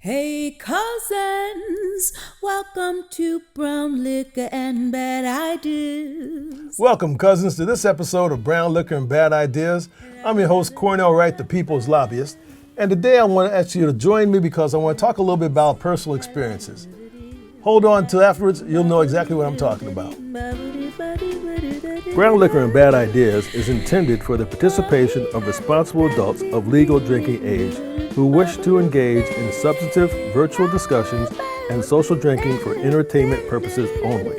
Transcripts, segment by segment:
Hey cousins, welcome to Brown Liquor and Bad Ideas. Welcome, cousins, to this episode of Brown Liquor and Bad Ideas. I'm your host, Cornell Wright, the People's Lobbyist. And today I want to ask you to join me because I want to talk a little bit about personal experiences. Hold on till afterwards, you'll know exactly what I'm talking about. Brown Liquor and Bad Ideas is intended for the participation of responsible adults of legal drinking age who wish to engage in substantive virtual discussions and social drinking for entertainment purposes only.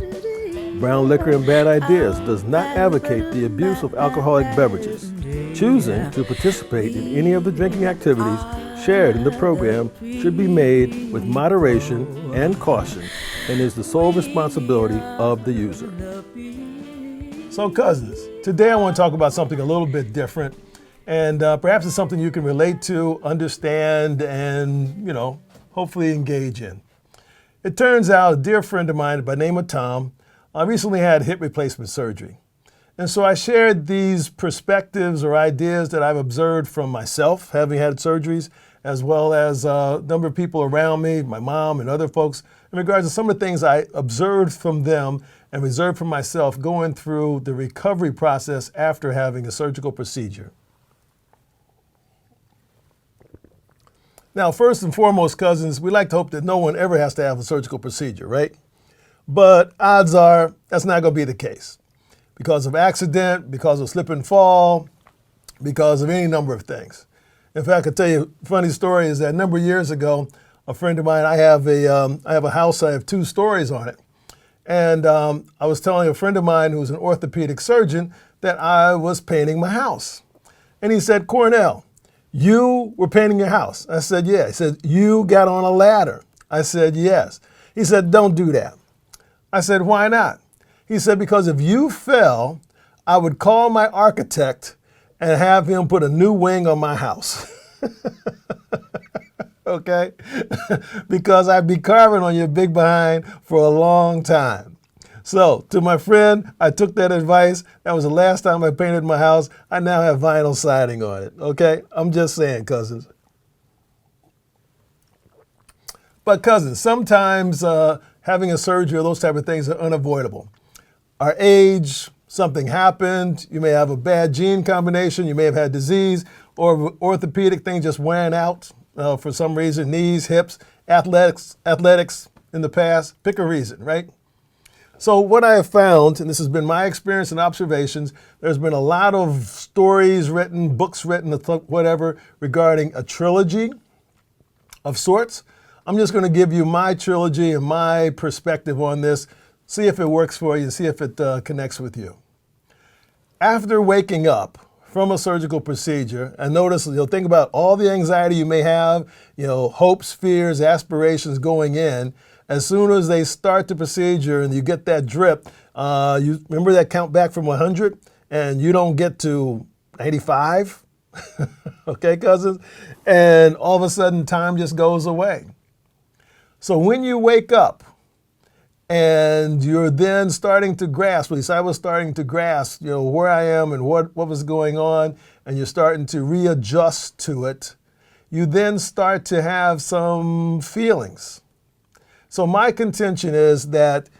Brown Liquor and Bad Ideas does not advocate the abuse of alcoholic beverages. Choosing to participate in any of the drinking activities shared in the program should be made with moderation and caution and is the sole responsibility of the user. So cousins, today I want to talk about something a little bit different, and perhaps it's something you can relate to, understand, and hopefully engage in. It turns out a dear friend of mine by the name of Tom recently had hip replacement surgery. And so I shared these perspectives or ideas that I've observed from myself having had surgeries, as well as a number of people around me, my mom and other folks, in regards to some of the things I observed from them and observed from myself going through the recovery process after having a surgical procedure. Now, first and foremost, cousins, we like to hope that no one ever has to have a surgical procedure, right? But odds are that's not going to be the case because of accident, because of slip and fall, because of any number of things. In fact, I can tell you a funny story is that a number of years ago, a friend of mine, I have a house, I have 2 stories on it. And I was telling a friend of mine who's an orthopedic surgeon that I was painting my house. And he said, Cornell, you were painting your house. I said, yeah. He said, you got on a ladder. I said, yes. He said, don't do that. I said, why not? He said, because if you fell, I would call my architect and have him put a new wing on my house. Okay? Because I'd be carving on your big behind for a long time. So, to my friend, I took that advice. That was the last time I painted my house. I now have vinyl siding on it. Okay? I'm just saying, cousins. But cousins, sometimes having a surgery or those type of things are unavoidable. Our age, something happened, you may have a bad gene combination, you may have had disease, or orthopedic thing just wearing out for some reason, knees, hips, athletics in the past, pick a reason, right? So what I have found, and this has been my experience and observations, there's been a lot of stories written, books written, whatever, regarding a trilogy of sorts. I'm just going to give you my trilogy and my perspective on this, see if it works for you, see if it connects with you. After waking up from a surgical procedure, and notice, think about all the anxiety you may have, hopes, fears, aspirations going in. As soon as they start the procedure and you get that drip, you remember that count back from 100, and you don't get to 85, okay, cousins? And all of a sudden, time just goes away. So when you wake up, and you're then starting to grasp, at least I was starting to grasp, where I am and what was going on, and you're starting to readjust to it, you then start to have some feelings. So my contention is that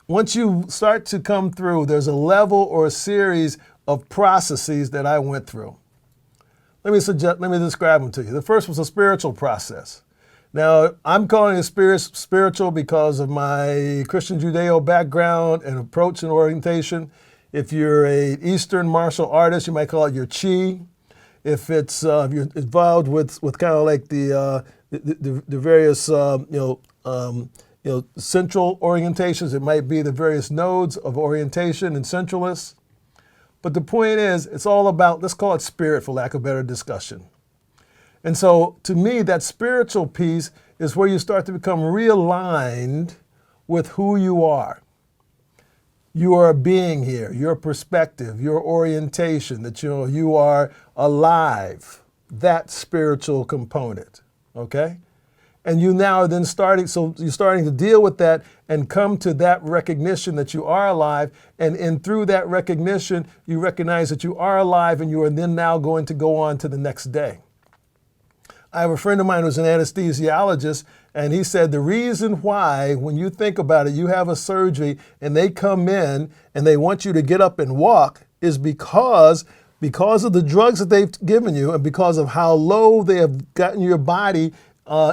once you start to come through, there's a level or a series of processes that I went through. Let me describe them to you. The first was a spiritual process. Now, I'm calling it spiritual because of my Christian Judeo background and approach and orientation. If you're an Eastern martial artist, you might call it your chi. If you're involved with kind of like the various central orientations, it might be the various nodes of orientation and centralists. But the point is, it's all about, let's call it spirit for lack of better discussion. And so, to me, that spiritual piece is where you start to become realigned with who you are. You are a being here, your perspective, your orientation, that you are alive, that spiritual component, okay? And you now are then starting to deal with that and come to that recognition that you are alive. And through that recognition, you recognize that you are alive and you are then now going to go on to the next day. I have a friend of mine who's an anesthesiologist, and he said the reason why, when you think about it, you have a surgery and they come in and they want you to get up and walk is because of the drugs that they've given you and because of how low they have gotten your body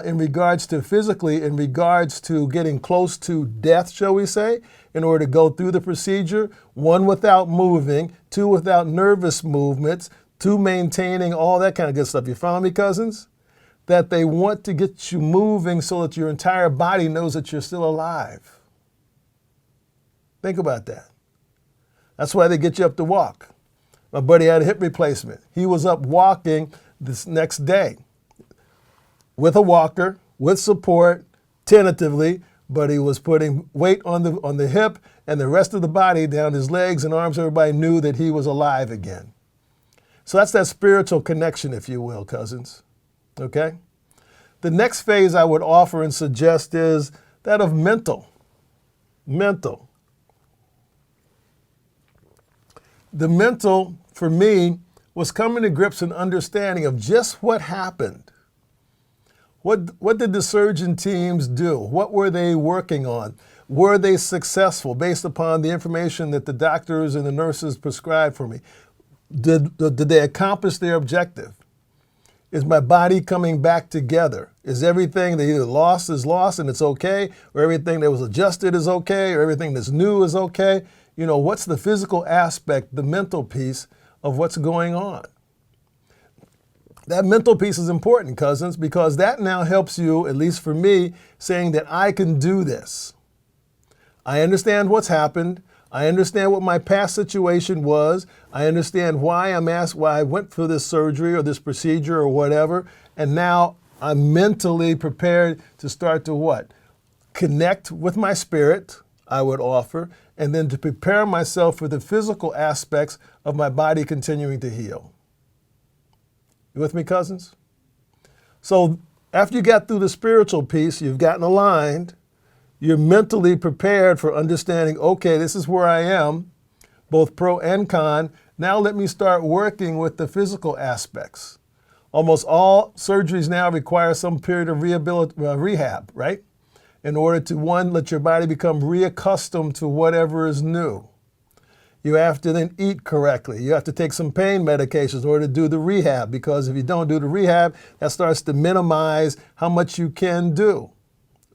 in regards to physically, in regards to getting close to death, shall we say, in order to go through the procedure, 1, without moving, 2, without nervous movements, 2, maintaining all that kind of good stuff. You follow me, cousins? That they want to get you moving so that your entire body knows that you're still alive. Think about that. That's why they get you up to walk. My buddy had a hip replacement. He was up walking this next day with a walker, with support, tentatively, but he was putting weight on the hip and the rest of the body down his legs and arms. Everybody knew that he was alive again. So that's that spiritual connection, if you will, cousins. Okay? The next phase I would offer and suggest is that of mental. Mental. The mental, for me, was coming to grips and understanding of just what happened. What did the surgeon teams do? What were they working on? Were they successful based upon the information that the doctors and the nurses prescribed for me? Did they accomplish their objective? Is my body coming back together? Is everything that either lost is lost and it's okay, or everything that was adjusted is okay, or everything that's new is okay? You know, what's the physical aspect, the mental piece of what's going on? That mental piece is important, cousins, because that now helps you, at least for me, saying that I can do this. I understand what's happened. I understand what my past situation was. I understand why I'm asked, why I went for this surgery or this procedure or whatever. And now I'm mentally prepared to start to what? Connect with my spirit, I would offer, and then to prepare myself for the physical aspects of my body continuing to heal. You with me, cousins? So after you got through the spiritual piece, you've gotten aligned, you're mentally prepared for understanding, okay, this is where I am, both pro and con. Now let me start working with the physical aspects. Almost all surgeries now require some period of rehab, right? In order to, one, let your body become reaccustomed to whatever is new. You have to then eat correctly. You have to take some pain medications in order to do the rehab, because if you don't do the rehab, that starts to minimize how much you can do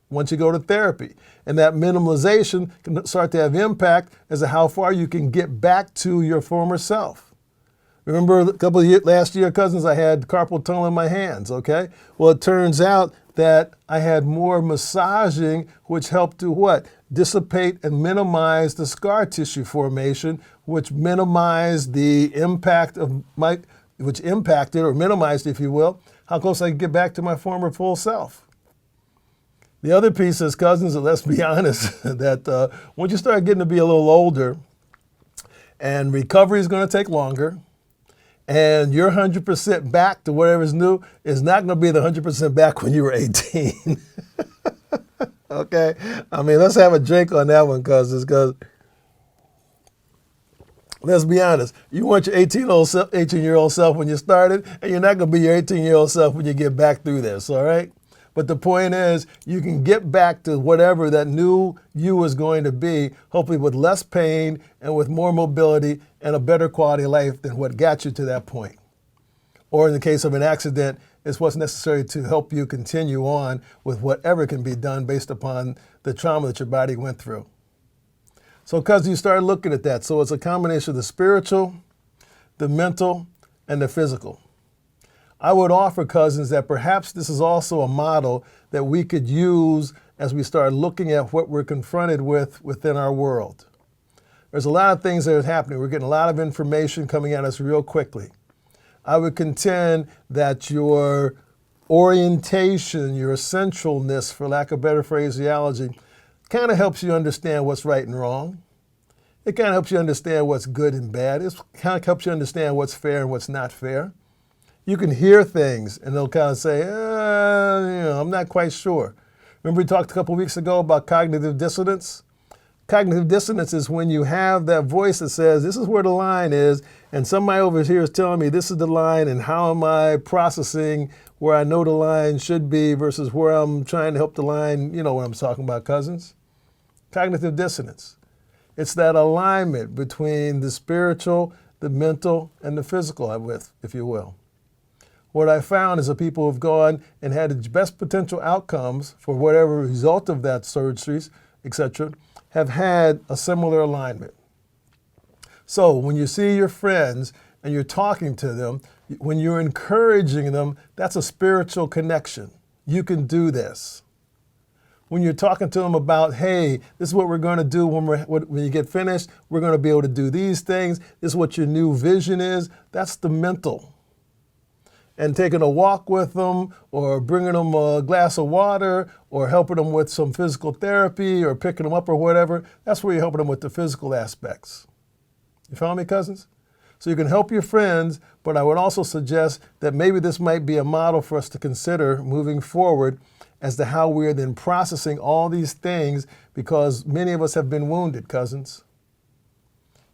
once you go to therapy. And that minimalization can start to have impact as to how far you can get back to your former self. Remember a couple of years, last year, cousins, I had carpal tunnel in my hands, okay? Well, it turns out that I had more massaging, which helped to what? Dissipate and minimize the scar tissue formation, which minimized the impact of which impacted or minimized, if you will, how close I could get back to my former full self. The other piece is, cousins, let's be honest, that once you start getting to be a little older, and recovery is going to take longer, and your 100% back to whatever's new is not going to be the 100% back when you were 18. Okay? I mean, let's have a drink on that one, cousins, because let's be honest. You want your 18-year-old self when you started, and you're not going to be your 18-year-old self when you get back through this, all right? But the point is, you can get back to whatever that new you is going to be, hopefully with less pain and with more mobility and a better quality of life than what got you to that point. Or in the case of an accident, it's what's necessary to help you continue on with whatever can be done based upon the trauma that your body went through. So because you start looking at that, so it's a combination of the spiritual, the mental, and the physical. I would offer, cousins, that perhaps this is also a model that we could use as we start looking at what we're confronted with within our world. There's a lot of things that are happening. We're getting a lot of information coming at us real quickly. I would contend that your orientation, your centralness, for lack of better phraseology, kind of helps you understand what's right and wrong. It kind of helps you understand what's good and bad. It kind of helps you understand what's fair and what's not fair. You can hear things and they'll kind of say, I'm not quite sure. Remember we talked a couple weeks ago about cognitive dissonance? Cognitive dissonance is when you have that voice that says, this is where the line is, and somebody over here is telling me this is the line, and how am I processing where I know the line should be versus where I'm trying to help the line, you know what I'm talking about, cousins? Cognitive dissonance. It's that alignment between the spiritual, the mental, and the physical, if you will. What I found is that people who have gone and had the best potential outcomes for whatever result of that surgeries, etc., have had a similar alignment. So when you see your friends and you're talking to them, when you're encouraging them, that's a spiritual connection. You can do this. When you're talking to them about, hey, this is what we're going to do when you get finished, we're going to be able to do these things, this is what your new vision is, that's the mental. And taking a walk with them, or bringing them a glass of water, or helping them with some physical therapy, or picking them up or whatever, that's where you're helping them with the physical aspects. You follow me, cousins? So you can help your friends, but I would also suggest that maybe this might be a model for us to consider moving forward as to how we are then processing all these things, because many of us have been wounded, cousins.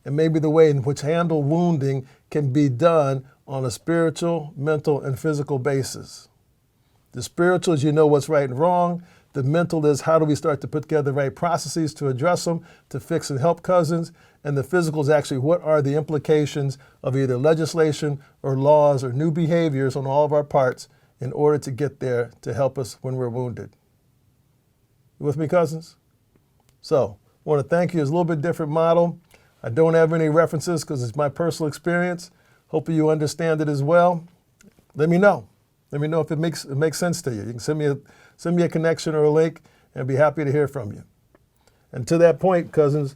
And maybe the way in which handle wounding can be done on a spiritual, mental, and physical basis. The spiritual is you know what's right and wrong. The mental is how do we start to put together the right processes to address them, to fix and help cousins. And the physical is actually what are the implications of either legislation or laws or new behaviors on all of our parts in order to get there to help us when we're wounded. You with me, cousins? So I want to thank you. It's a little bit different model. I don't have any references because it's my personal experience. Hopefully you understand it as well. Let me know. Let me know if it makes sense to you. You can send me a connection or a link, and I'd be happy to hear from you. And to that point, cousins,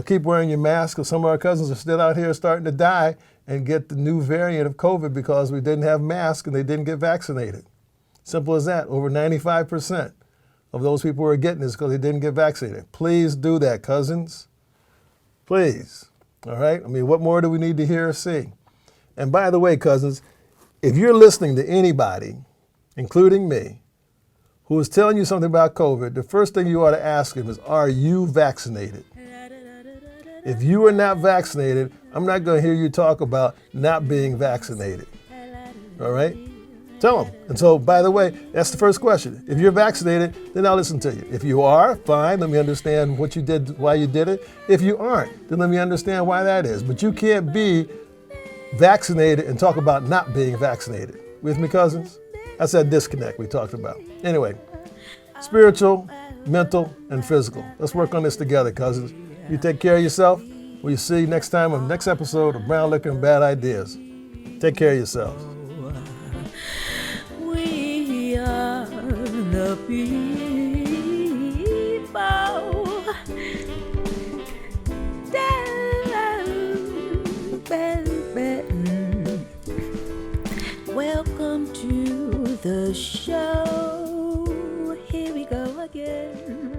keep wearing your mask, because some of our cousins are still out here starting to die and get the new variant of COVID because we didn't have masks and they didn't get vaccinated. Simple as that. Over 95% of those people who are getting this because they didn't get vaccinated. Please do that, cousins. Please. All right? I mean, what more do we need to hear or see? And by the way, cousins, if you're listening to anybody, including me, who is telling you something about COVID, the first thing you ought to ask them is, are you vaccinated? If you are not vaccinated, I'm not going to hear you talk about not being vaccinated. All right? Tell them. And so, by the way, that's the first question. If you're vaccinated, then I'll listen to you. If you are, fine, let me understand what you did, why you did it. If you aren't, then let me understand why that is. But you can't be vaccinated and talk about not being vaccinated. With me, cousins? That's that disconnect we talked about. Anyway, spiritual, mental, and physical. Let's work on this together, cousins. You take care of yourself. We'll see you next time on the next episode of Brown Liquor and Bad Ideas. Take care of yourselves. We are the people. Welcome to the show. Here we go again.